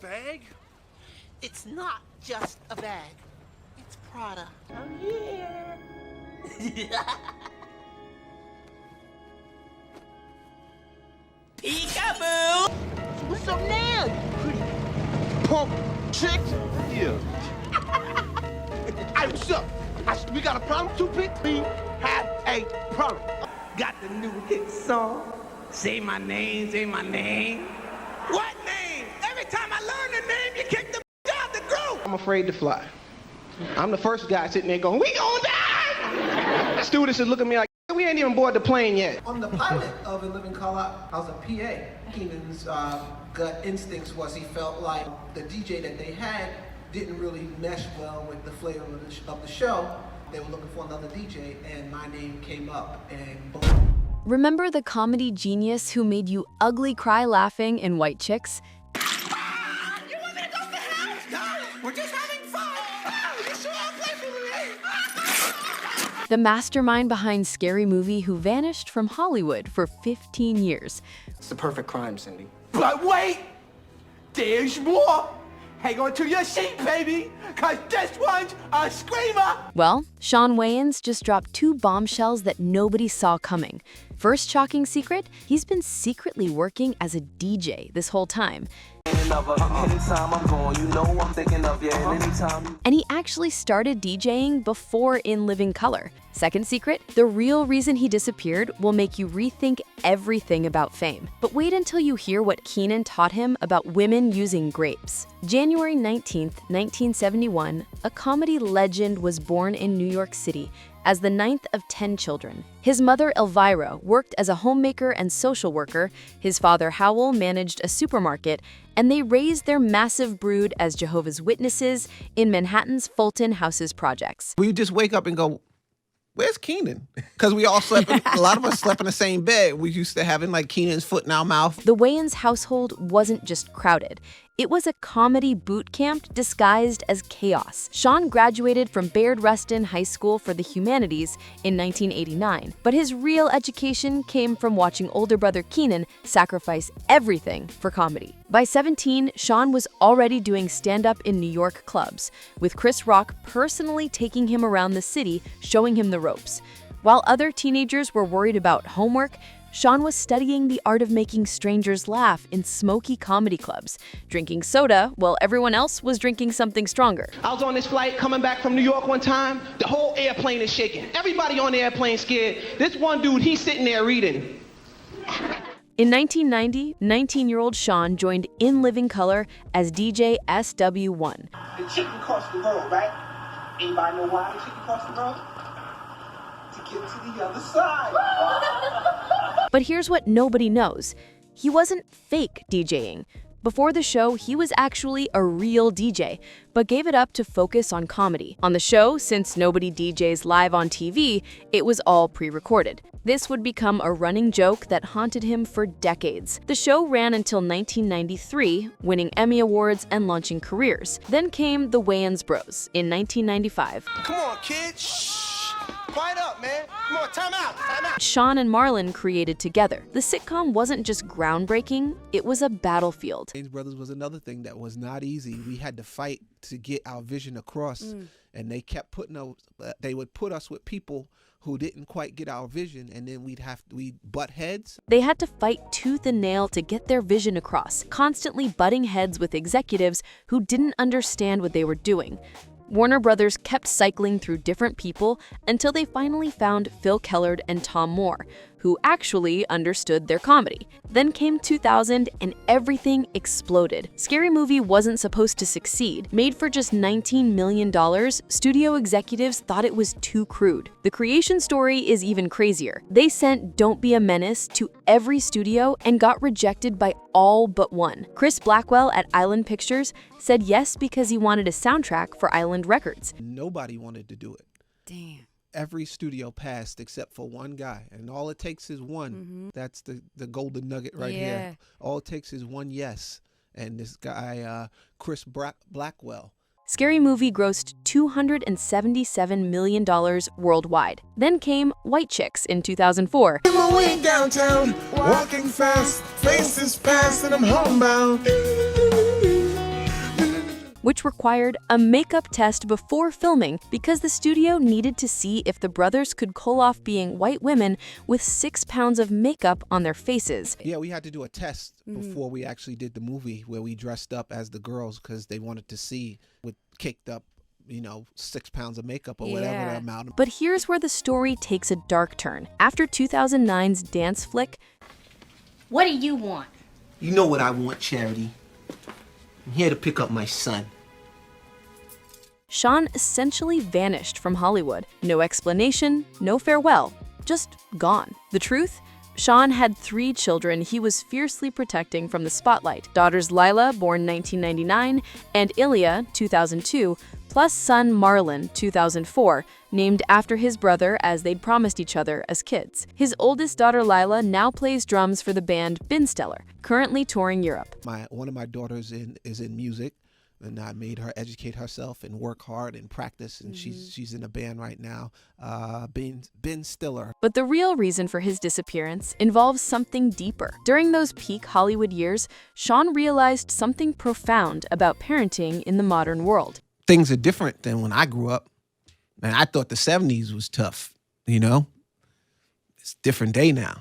fag? It's not just a bag. It's Prada. Oh, yeah. Peekaboo! What's up now, you pretty punk chick? Yeah. Hey, what's up? We got a problem, Toothpick? We have a problem. Got the new hit song. Say my name, say my name. What name? Every time I learn the name, you kick the out the group. I'm afraid to fly. I'm the first guy sitting there going, we gonna die! Students are looking at me like, we ain't even board the plane yet. On the pilot of In Living Color, I was a PA. Keenan's gut instincts was he felt like the DJ that they had didn't really mesh well with the flavor of the show. They were looking for another DJ, and my name came up, and boom. Remember the comedy genius who made you ugly cry laughing in White Chicks? You want me to go to hell? No, we're just having fun. You sure I'll play for me? The mastermind behind Scary Movie who vanished from Hollywood for 15 years. It's the perfect crime, Cindy. But wait! There's more! Hang on to your seat, baby! Cause this one's a screamer! Well, Shawn Wayans just dropped 2 bombshells that nobody saw coming. First shocking secret, he's been secretly working as a DJ this whole time. And he actually started DJing before In Living Color. Second secret, the real reason he disappeared will make you rethink everything about fame. But wait until you hear what Keenan taught him about women using grapes. January 19th, 1971, a comedy legend was born in New York City as the 9th of 10 children. His mother, Elvira, worked as a homemaker and social worker, his father, Howell, managed a supermarket, and they raised their massive brood as Jehovah's Witnesses in Manhattan's Fulton Houses projects. We just wake up and go, where's Keenan? Because we all slept, a lot of us slept in the same bed. We used to having like Keenan's foot in our mouth. The Wayans household wasn't just crowded. It was a comedy boot camp disguised as chaos. Shawn graduated from Bayard Rustin High School for the Humanities in 1989, but his real education came from watching older brother Keenan sacrifice everything for comedy. By 17, Shawn was already doing stand-up in New York clubs, with Chris Rock personally taking him around the city, showing him the ropes. While other teenagers were worried about homework, Shawn was studying the art of making strangers laugh in smoky comedy clubs, drinking soda while everyone else was drinking something stronger. I was on this flight coming back from New York one time. The whole airplane is shaking. Everybody on the airplane scared. This one dude, he's sitting there reading. In 1990, 19-year-old Shawn joined In Living Color as DJ SW1. The chicken crossed the road, right? Anybody know why the chicken crossed the road? To get to the other side. But here's what nobody knows. He wasn't fake DJing. Before the show, he was actually a real DJ, but gave it up to focus on comedy. On the show, since nobody DJs live on TV, it was all pre-recorded. This would become a running joke that haunted him for decades. The show ran until 1993, winning Emmy Awards and launching careers. Then came the Wayans Bros in 1995. Come on, kids! Shh! Quiet up, man! Come on, time out! Time out! Shawn and Marlon created together. The sitcom wasn't just groundbreaking, it was a battlefield. Wayans Brothers was another thing that was not easy. We had to fight to get our vision across, and they kept they would put us with people who didn't quite get our vision, and then we'd butt heads. They had to fight tooth and nail to get their vision across, constantly butting heads with executives who didn't understand what they were doing. Warner Brothers kept cycling through different people until they finally found Phil Kellard and Tom Moore, who actually understood their comedy. Then came 2000 and everything exploded. Scary Movie wasn't supposed to succeed. Made for just $19 million, studio executives thought it was too crude. The creation story is even crazier. They sent Don't Be a Menace to every studio and got rejected by all but one. Chris Blackwell at Island Pictures said yes because he wanted a soundtrack for Island Records. Nobody wanted to do it. Damn. Every studio passed except for one guy, and all it takes is one. That's the golden nugget right here. All it takes is one yes, and this guy, Chris Blackwell. Scary Movie grossed $277 million worldwide. Then came White Chicks in 2004. I'm away downtown, walking fast, faces past, and I'm homebound. which required a makeup test before filming because the studio needed to see if the brothers could pull off being white women with 6 pounds of makeup on their faces. Yeah, we had to do a test before we actually did the movie where we dressed up as the girls because they wanted to see with caked up, 6 pounds of makeup or whatever the amount. But here's where the story takes a dark turn. After 2009's dance flick, What do you want? You know what I want, Charity. I'm here to pick up my son. Shawn essentially vanished from Hollywood. No explanation, no farewell, just gone. The truth? Shawn had 3 children he was fiercely protecting from the spotlight. Daughters Lila, born 1999, and Ilya, 2002, plus son Marlon, 2004, named after his brother as they'd promised each other as kids. His oldest daughter Lila now plays drums for the band Binsteller, currently touring Europe. One of my daughters is in music, and I made her educate herself and work hard and practice, and she's in a band right now, Ben Stiller. But the real reason for his disappearance involves something deeper. During those peak Hollywood years, Shawn realized something profound about parenting in the modern world. Things are different than when I grew up. Man, I thought the 70s was tough, It's a different day now.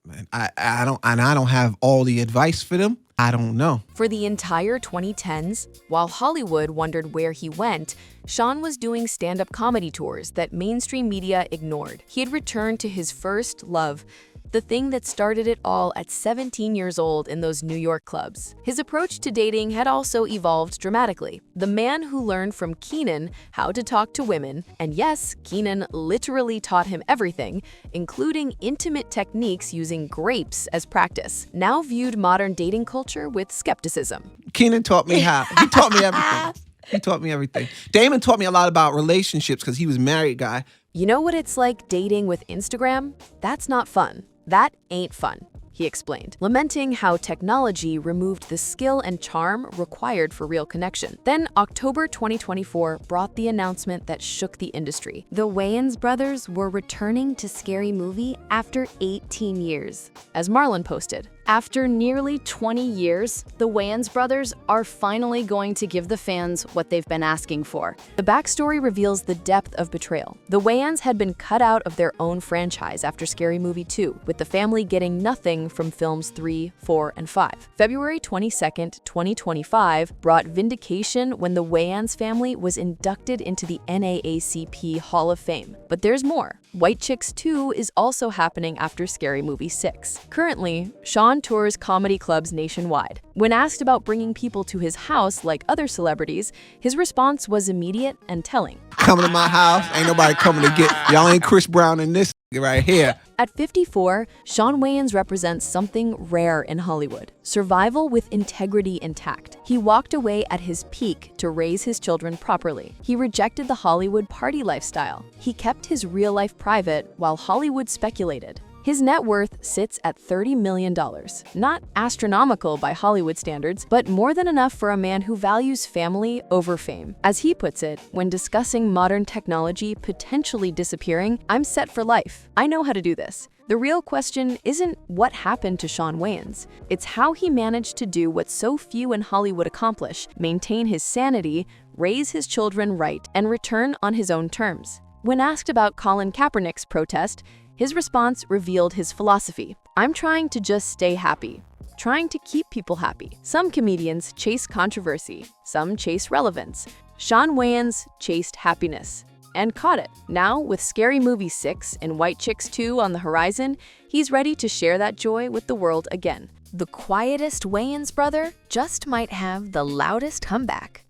Man, I don't have all the advice for them. I don't know. For the entire 2010s, while Hollywood wondered where he went, Shawn was doing stand-up comedy tours that mainstream media ignored. He had returned to his first love, the thing that started it all at 17 years old in those New York clubs. His approach to dating had also evolved dramatically. The man who learned from Keenan how to talk to women, and yes, Keenan literally taught him everything, including intimate techniques using grapes as practice, now viewed modern dating culture with skepticism. Keenan taught me how. He taught me everything. He taught me everything. Damon taught me a lot about relationships because he was a married guy. You know what it's like dating with Instagram? That's not fun. That ain't fun, he explained, lamenting how technology removed the skill and charm required for real connection. Then October 2024 brought the announcement that shook the industry. The Wayans brothers were returning to Scary Movie after 18 years. As Marlon posted, after nearly 20 years, the Wayans brothers are finally going to give the fans what they've been asking for. The backstory reveals the depth of betrayal. The Wayans had been cut out of their own franchise after Scary Movie 2, with the family getting nothing from films 3, 4, and 5. February 22nd, 2025 brought Vindication when the Wayans family was inducted into the NAACP Hall of Fame. But there's more. White Chicks 2 is also happening after Scary Movie 6. Currently, Shawn tours comedy clubs nationwide. When asked about bringing people to his house like other celebrities, his response was immediate and telling. Coming to my house, ain't nobody coming to get, y'all ain't Chris Brown in this right here. At 54, Shawn Wayans represents something rare in Hollywood: survival with integrity intact. He walked away at his peak to raise his children properly. He rejected the Hollywood party lifestyle. He kept his real life private while Hollywood speculated. His net worth sits at $30 million. Not astronomical by Hollywood standards, but more than enough for a man who values family over fame. As he puts it, when discussing modern technology potentially disappearing, I'm set for life. I know how to do this. The real question isn't what happened to Shawn Wayans. It's how he managed to do what so few in Hollywood accomplish: maintain his sanity, raise his children right, and return on his own terms. When asked about Colin Kaepernick's protest, his response revealed his philosophy. I'm trying to just stay happy, trying to keep people happy. Some comedians chase controversy, some chase relevance. Shawn Wayans chased happiness and caught it. Now, with Scary Movie 6 and White Chicks 2 on the horizon, he's ready to share that joy with the world again. The quietest Wayans brother just might have the loudest comeback.